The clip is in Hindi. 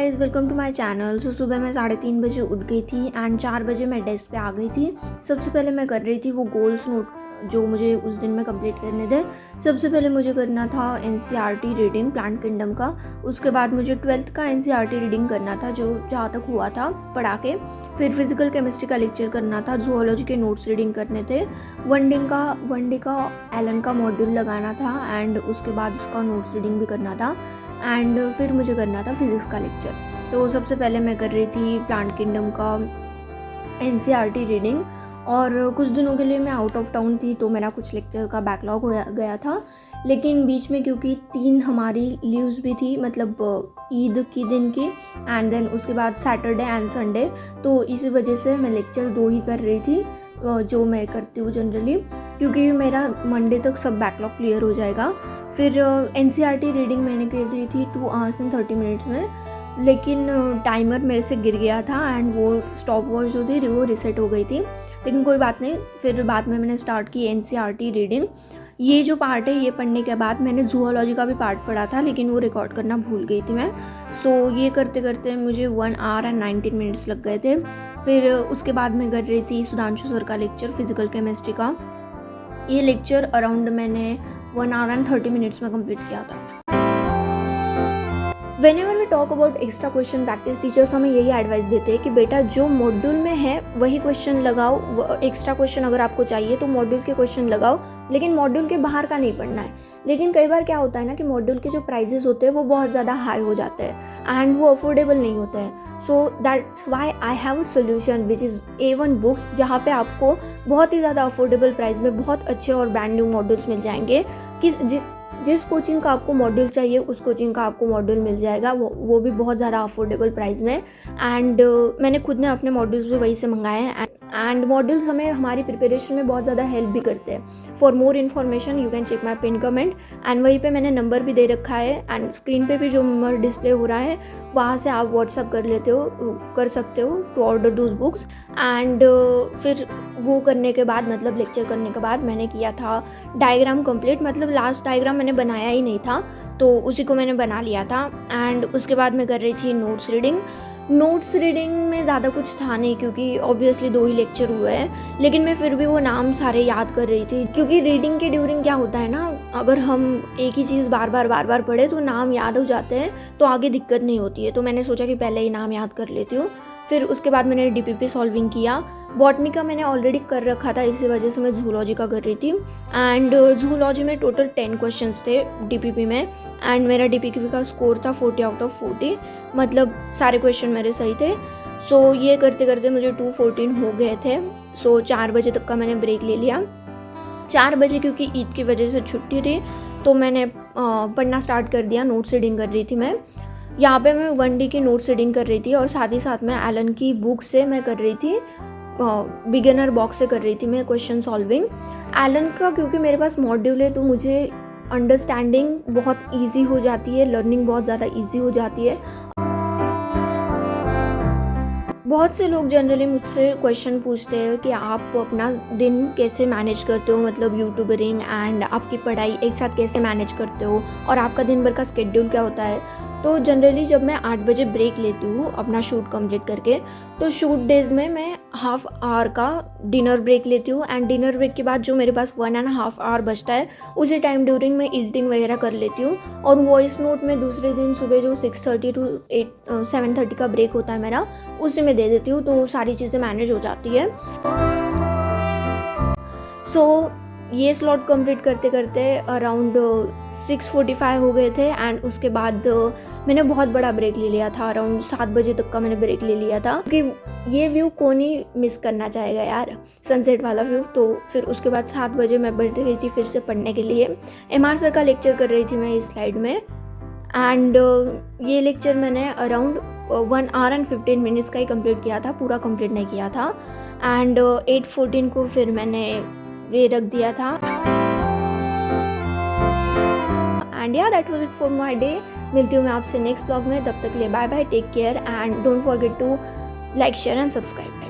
Guys, welcome to my channel. सुबह मैं 3:30 बजे उठ गई थी एंड 4 बजे मैं डेस्क पे आ गई थी। सबसे पहले मैं कर रही थी वो गोल्स नोट जो मुझे उस दिन में कंप्लीट करने थे। सबसे पहले मुझे करना था एनसीईआरटी रीडिंग प्लांट किंगडम का। उसके बाद मुझे 12th का एनसीईआरटी रीडिंग करना था जो जहाँ तक हुआ था पढ़ा के। फिर फिजिकल केमिस्ट्री का लेक्चर करना था, जूलॉजी के नोट्स रीडिंग करने थे, वन डे का एलन का मॉड्यूल लगाना था एंड उसके बाद उसका नोट्स रीडिंग भी करना था एंड फिर मुझे करना था फिज़िक्स का लेक्चर। तो सबसे पहले मैं कर रही थी प्लांट किंगडम का एनसीईआरटी रीडिंग। और कुछ दिनों के लिए मैं आउट ऑफ टाउन थी तो मेरा कुछ लेक्चर का बैकलॉग हो गया था, लेकिन बीच में क्योंकि 3 हमारी लीव्स भी थी, मतलब ईद की दिन की एंड देन उसके बाद सैटरडे एंड संडे, तो इसी वजह से मैं लेक्चर 2 ही कर रही थी जो मैं करती हूँ जनरली, क्योंकि मेरा मंडे तक सब बैकलॉग क्लियर हो जाएगा। फिर एनसीईआरटी रीडिंग मैंने कर दी थी 2 hours and 30 minutes में, लेकिन टाइमर मेरे से गिर गया था एंड वो स्टॉप वॉच जो थी वो रीसेट हो गई थी, लेकिन कोई बात नहीं। फिर बाद में मैंने स्टार्ट की एनसीईआरटी रीडिंग। ये जो पार्ट है ये पढ़ने के बाद मैंने जूलॉजी का भी पार्ट पढ़ा था, लेकिन वो रिकॉर्ड करना भूल गई थी मैं। सो ये करते करते मुझे 1 hour and 19 minutes लग गए थे। फिर उसके बाद मैं कर रही थी सुधांशु सर का लेक्चर फिजिकल केमिस्ट्री का। ये लेक्चर अराउंड मैंने 1 hour and 30 minutes में कंप्लीट किया था। Whenever we talk about extra question practice, teachers हमें यही एडवाइस देते हैं कि बेटा जो मॉड्यूल में है वही क्वेश्चन लगाओ। एक्स्ट्रा क्वेश्चन अगर आपको चाहिए तो मॉड्यूल के क्वेश्चन लगाओ, लेकिन मॉड्यूल के बाहर का नहीं पढ़ना है। लेकिन कई बार क्या होता है ना कि मॉड्यूल के जो प्राइजेस होते हैं वो बहुत ज़्यादा हाई हो जाते हैं एंड वो अफोर्डेबल नहीं होते हैं। So that's why I have a solution which is A1 books, जहाँ पे आपको बहुत ही ज़्यादा अफोर्डेबल प्राइस में बहुत अच्छे और ब्रांड न्यू मॉड्यूल्स मिल जाएंगे। जिस कोचिंग का आपको मॉड्यूल चाहिए उस कोचिंग का आपको मॉड्यूल मिल जाएगा, वो भी बहुत ज़्यादा अफोर्डेबल प्राइस में। एंड मैंने खुद ने अपने मॉड्यूल्स भी वहीं से मंगाए हैं एंड मॉड्यूल्स हमें हमारी प्रिपरेशन में बहुत ज़्यादा हेल्प भी करते हैं। For more information you can check my pin comment and वहीं पे मैंने नंबर भी दे रखा है एंड स्क्रीन पे भी जो नंबर डिस्प्ले हो रहा है वहाँ से आप व्हाट्सअप कर सकते हो to order those books. And फिर वो करने के बाद, मतलब लेक्चर करने के बाद, मैंने किया था डायग्राम कंप्लीट। मतलब लास्ट डायग्राम मैंने बनाया ही नहीं था तो उसी को मैंने बना लिया था। एंड उसके बाद मैं कर रही थी नोट्स रीडिंग में ज़्यादा कुछ था नहीं क्योंकि ऑब्वियसली 2 ही लेक्चर हुए हैं, लेकिन मैं फिर भी वो नाम सारे याद कर रही थी, क्योंकि रीडिंग के ड्यूरिंग क्या होता है ना, अगर हम एक ही चीज़ बार बार पढ़े तो नाम याद हो जाते हैं तो आगे दिक्कत नहीं होती है। तो मैंने सोचा कि पहले ही नाम याद कर लेती हूँ। फिर उसके बाद मैंने DPP सॉल्विंग किया। बॉटनी का मैंने ऑलरेडी कर रखा था, इसी वजह से मैं जूलॉजी का कर रही थी। एंड जूलॉजी में टोटल 10 क्वेश्चंस थे DPP में एंड मेरा DPP का स्कोर था 40 out of 40, मतलब सारे क्वेश्चन मेरे सही थे। सो ये करते करते मुझे 2:14 हो गए थे। सो 4 बजे तक का मैंने ब्रेक ले लिया। 4 बजे क्योंकि ईद की वजह से छुट्टी थी तो मैंने पढ़ना स्टार्ट कर दिया। नोट्स रीडिंग कर रही थी मैं। यहाँ पे मैं 1 day की नोट्स रीडिंग कर रही थी और साथ ही साथ में एलन की बुक से मैं कर रही थी, बिगिनर बॉक्स से कर रही थी मैं क्वेश्चन सॉल्विंग। एलन का क्योंकि मेरे पास मॉड्यूल है तो मुझे अंडरस्टैंडिंग बहुत इजी हो जाती है, लर्निंग बहुत ज़्यादा इजी हो जाती है। बहुत से लोग जनरली मुझसे क्वेश्चन पूछते हैं कि आप अपना दिन कैसे मैनेज करते हो, मतलब यूट्यूबरिंग एंड आपकी पढ़ाई एक साथ कैसे मैनेज करते हो और आपका दिन भर का स्केड्यूल क्या होता है। तो जनरली जब मैं 8 बजे ब्रेक लेती हूँ अपना शूट कंप्लीट करके, तो शूट डेज में मैं हाफ आवर का डिनर ब्रेक लेती हूँ एंड डिनर ब्रेक के बाद जो मेरे पास 1.5 hour बचता है उसी टाइम ड्यूरिंग मैं एडिटिंग वगैरह कर लेती हूँ। और वॉइस नोट में दूसरे दिन सुबह जो 6:30 to 7:30 का ब्रेक होता है मेरा, उसी में दे देती हूँ, तो सारी चीज़ें मैनेज हो जाती है। सो ये स्लॉट कंप्लीट करते करते अराउंड 6:45 हो गए थे एंड उसके बाद मैंने बहुत बड़ा ब्रेक ले लिया था। अराउंड 7 बजे तक का मैंने ब्रेक ले लिया था क्योंकि ये व्यू कौन ही मिस करना चाहेगा यार, सनसेट वाला व्यू। तो फिर उसके बाद 7 बजे मैं बैठ गई थी फिर से पढ़ने के लिए। MR सर का लेक्चर कर रही थी मैं इस स्लाइड में एंड ये लेक्चर मैंने अराउंड 1 hour and 15 minutes का ही कंप्लीट किया था, पूरा कंप्लीट नहीं किया था। एंड 8:14 को फिर मैंने ये रख दिया था। एंड या that was it for my day. मिलती हूँ मैं आपसे नेक्स्ट ब्लॉग में, तब तक के लिए bye bye, take care and don't forget to like, share and subscribe.